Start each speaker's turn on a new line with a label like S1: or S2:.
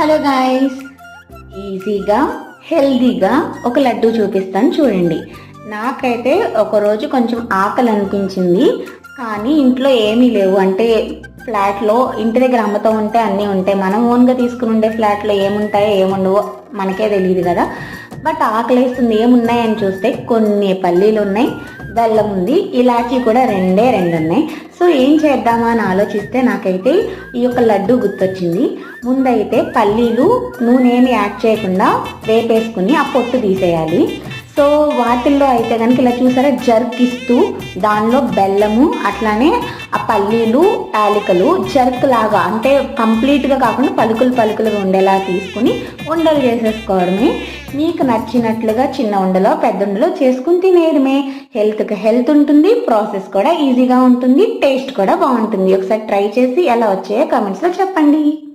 S1: Hello guys, ఈజీగా హెల్దీగా ఒక లడ్డు చూపిస్తాను చూడండి. నాకైతే ఒకరోజు కొంచెం ఆకలి అనిపించింది, కానీ ఇంట్లో ఏమీ లేవు. అంటే ఫ్లాట్లో ఇంటి దగ్గర అమ్మతో ఉంటే అన్నీ ఉంటాయి, మనం ఓన్గా తీసుకుని ఉండే ఫ్లాట్లో ఏముంటాయో ఏముండవో మనకే తెలియదు కదా. బట్ ఆకలేస్తుంది, ఏమున్నాయని చూస్తే కొన్ని పల్లీలు ఉన్నాయి, బెల్లం ఉంది, ఇలాచీ కూడా రెండే ఉన్నాయి. సో ఏం చేద్దామా అని ఆలోచిస్తే నాకైతే ఈ యొక్క లడ్డు గుర్తొచ్చింది. ముందైతే పల్లీలు నూనె ఏమి యాడ్ చేయకుండా వేపేసుకుని ఆ పొట్టు తీసేయాలి. సో వాటిల్లో అయితే కనుక ఇలా చూసారా, జర్క్ ఇస్తూ దానిలో బెల్లము అట్లానే ఆ పల్లీలు యాలకులు జర్క్ లాగా, అంటే కంప్లీట్గా కాకుండా పలుకులుగా ఉండేలా తీసుకుని ఉండలు చేసేసుకోవడమే. మీకు నచ్చినట్లుగా చిన్న ఉండలో పెద్ద ఉండలో చేసుకుని తినేయడమే. హెల్త్కి హెల్త్ ఉంటుంది, ప్రాసెస్ కూడా ఈజీగా ఉంటుంది, టేస్ట్ కూడా బాగుంటుంది. ఒకసారి ట్రై చేసి ఎలా వచ్చాయో కామెంట్స్లో చెప్పండి.